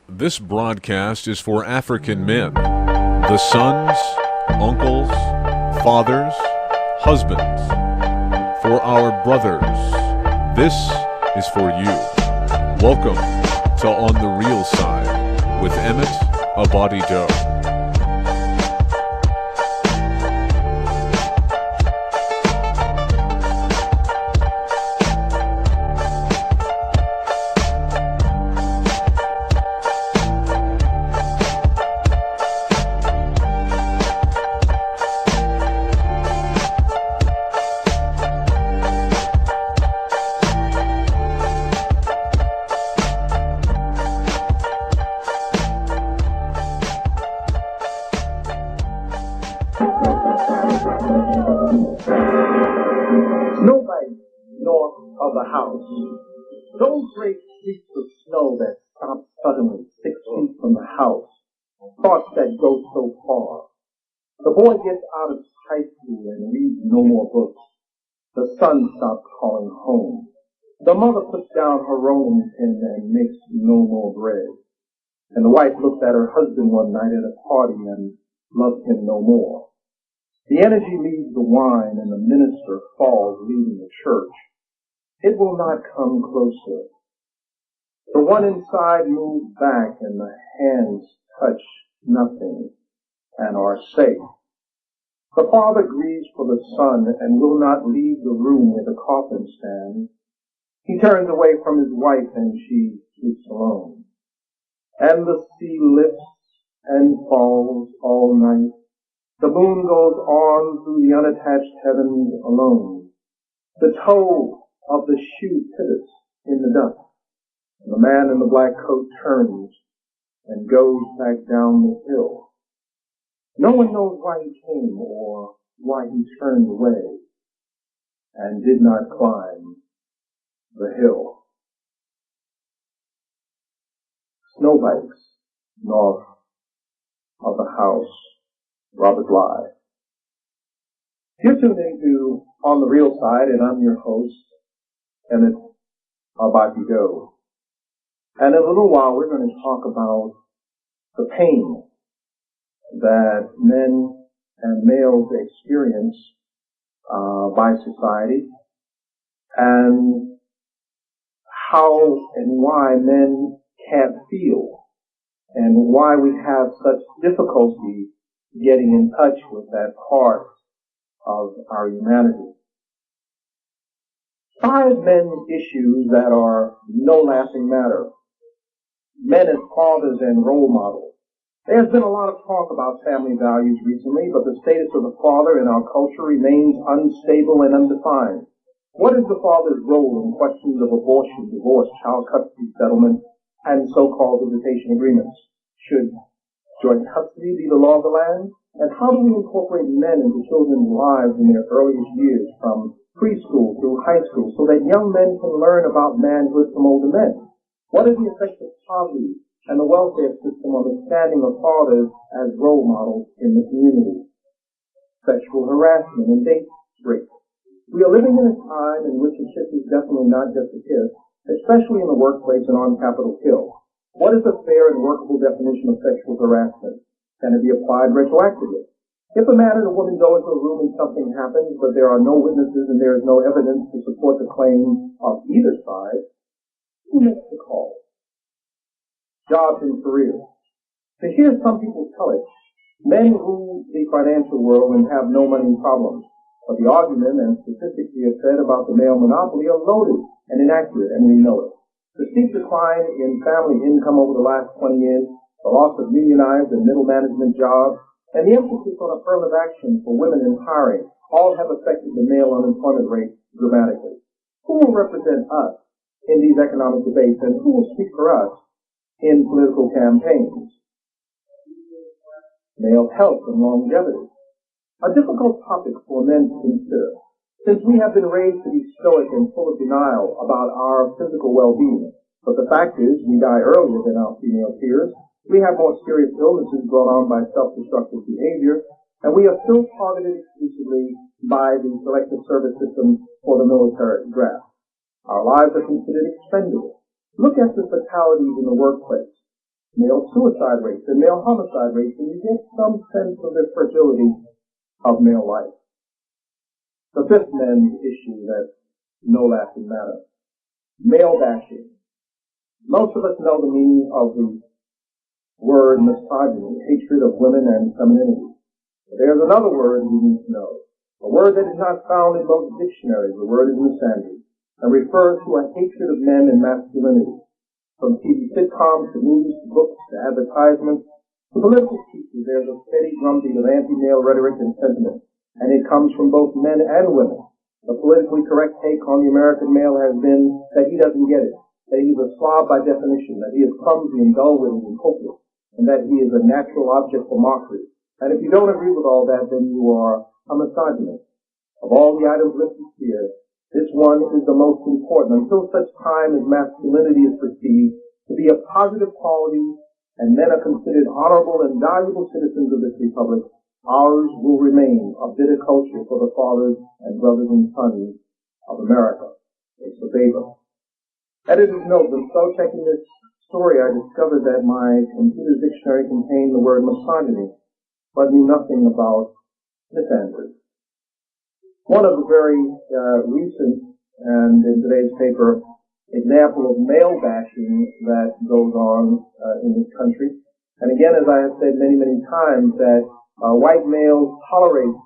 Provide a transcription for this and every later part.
This broadcast is for African men, the sons, uncles, fathers, husbands, for our brothers. This is for you. Welcome to On the Real Side with Emmett Abati Doe. Of the house. Those great streaks of snow that stop suddenly 6 feet from the house. Thoughts that go so far. The boy gets out of high school and reads no more books. The son stops calling home. The mother puts down her rolling pin and makes no more bread. And the wife looks at her husband one night at a party and loves him no more. The energy leaves the wine and the minister falls leaving the church. It will not come closer. The one inside moves back and the hands touch nothing and are safe. The father grieves for the son and will not leave the room where the coffin stands. He turns away from his wife and she sleeps alone. And the sea lifts and falls all night. The moon goes on through the unattached heavens alone. The toe of the shoe pivots in the dust, and the man in the black coat turns and goes back down the hill. No one knows why he came or why he turned away and did not climb the hill. Snowbanks north of the house, Robert Bly. You're tuned into On the Real Side, and I'm your host, Emmett Abati Doe. And in a little while, we're going to talk about the pain that men and males experience by society, and how and why men can't feel, and why we have such difficulty getting in touch with that part of our humanity. 5 men's issues that are no laughing matter. Men as fathers and role models. There's been a lot of talk about family values recently, but the status of the father in our culture remains unstable and undefined. What is the father's role in questions of abortion, divorce, child custody settlement, and so-called visitation agreements? Should joint custody be the law of the land? And how do we incorporate men into children's lives in their earliest years, from preschool through high school, so that young men can learn about manhood from older men? What is the effect of poverty and the welfare system on the standing of fathers as role models in the community? Sexual harassment and date rape. We are living in a time in which a kiss is definitely not just a kiss, especially in the workplace and on Capitol Hill. What is a fair and workable definition of sexual harassment? Can it be applied retroactively? If a man and a woman go into a room and something happens, but there are no witnesses and there is no evidence to support the claim of either side, who makes the call? Jobs and careers. To hear some people tell it, men rule the financial world and have no money problems. But the argument and statistics we have said about the male monopoly are loaded and inaccurate, and we know it. The steep decline in family income over the last 20 years, the loss of unionized and middle management jobs, and the emphasis on affirmative action for women in hiring all have affected the male unemployment rate dramatically. Who will represent us in these economic debates, and who will speak for us in political campaigns? Male health and longevity. A difficult topic for men to consider, since we have been raised to be stoic and full of denial about our physical well-being. But the fact is, we die earlier than our female peers. We have more serious illnesses brought on by self-destructive behavior, and we are still targeted exclusively by the selective service system for the military draft. Our lives are considered expendable. Look at the fatalities in the workplace. suicide rates and male homicide rates, and you get some sense of the fragility of male life. The fifth men's issue that's no laughing matter. Male bashing. Most of us know the meaning of the word misogyny, hatred of women and femininity. But there's another word we need to know. A word that is not found in most dictionaries. The word is misandry, and refers to a hatred of men and masculinity. From TV sitcoms to movies to books to advertisements to political speeches, there's a steady drumbeat of anti-male rhetoric and sentiment, and it comes from both men and women. The politically correct take on the American male has been that he doesn't get it, that he's a slob by definition, that he is clumsy and dull-witted and hopeless, and that he is a natural object for mockery. And if you don't agree with all that, then you are a misogynist. Of all the items listed here, this one is the most important until such time as masculinity is perceived to be a positive quality and men are considered honorable and valuable citizens of this republic. Ours will remain a bitter culture for the fathers and brothers and sons of America. It's the Baber. Editor's note: when spell checking this story, I discovered that my computer's dictionary contained the word misogyny, but knew nothing about misandry. One of the very recent, and in today's paper, example of male bashing that goes on in this country. And again, as I have said many, many times, that white males tolerate,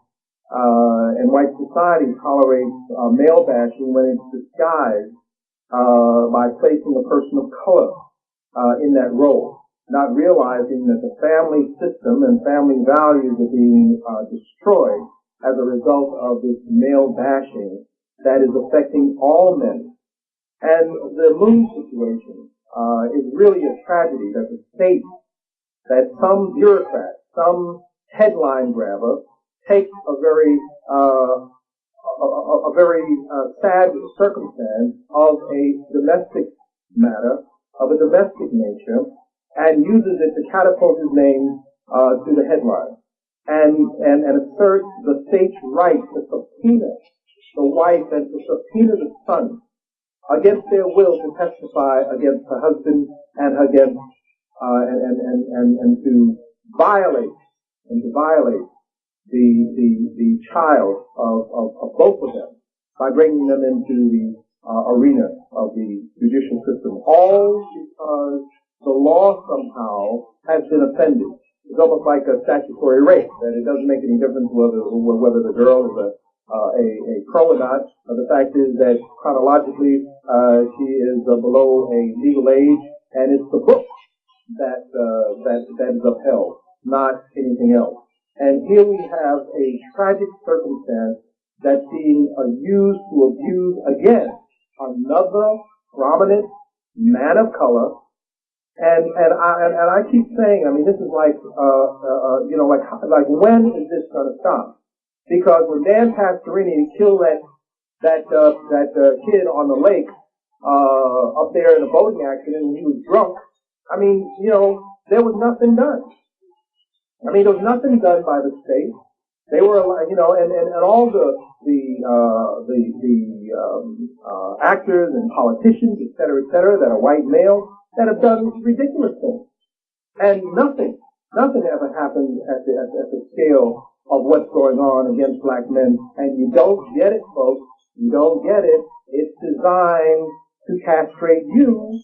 and white society tolerates male bashing when it's disguised by placing a person of color in that role, not realizing that the family system and family values are being destroyed as a result of this male bashing that is affecting all men. And the moon situation is really a tragedy that the state, that some bureaucrat, some headline grabber takes a very sad circumstance of a domestic matter, of a domestic nature, and uses it to catapult his name to the headline. And assert the state's right to subpoena the wife and to subpoena the son against their will to testify against the husband and against and to violate the child of both of them by bringing them into the arena of the judicial system, all because the law somehow has been offended. It's almost like a statutory rape, that it doesn't make any difference whether the girl is a crow or not. The fact is that chronologically she is below a legal age, and it's the book that is upheld, not anything else. And here we have a tragic circumstance that's being used to abuse again another prominent man of color. And I keep saying, I mean, this is like when is this going to stop? Because when Dan Pastorini killed that kid on the lake, up there in a boating accident when he was drunk, I mean, there was nothing done. I mean, there was nothing done by the state. They were, and all the actors and politicians, et cetera, that are white males, that have done ridiculous things. And nothing ever happens at the scale of what's going on against black men. And you don't get it, folks. You don't get it. It's designed to castrate you.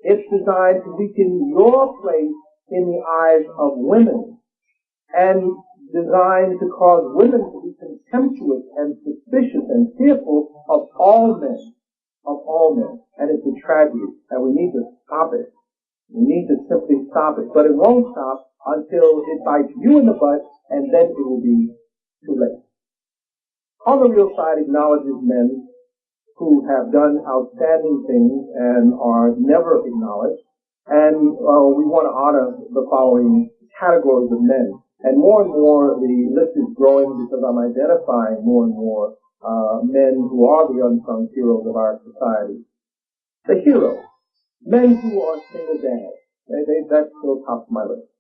It's designed to weaken your place in the eyes of women. And designed to cause women to be contemptuous and suspicious and fearful of all men. And it's a tragedy, and we need to stop it. We need to simply stop it. But it won't stop until it bites you in the butt, and then it will be too late. On the real side acknowledges men who have done outstanding things and are never acknowledged. And we want to honor the following categories of men. And more, the list is growing because I'm identifying more and more men who are the unsung heroes of our society. The heroes, men who are single dads, that's still top of my list.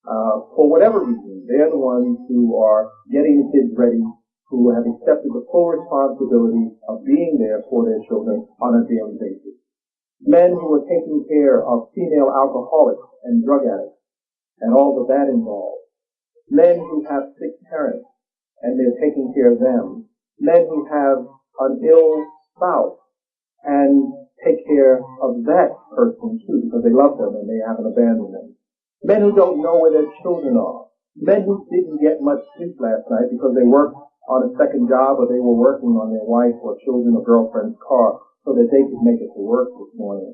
For whatever reason, they're the ones who are getting the kids ready, who have accepted the full responsibility of being there for their children on a daily basis. Men who are taking care of female alcoholics and drug addicts, and all that that involves. Men who have sick parents and they're taking care of them. Men who have an ill spouse and take care of that person too because they love them and they haven't abandoned them. Men who don't know where their children are. Men who didn't get much sleep last night because they worked on a second job or they were working on their wife or children or girlfriend's car so that they could make it to work this morning.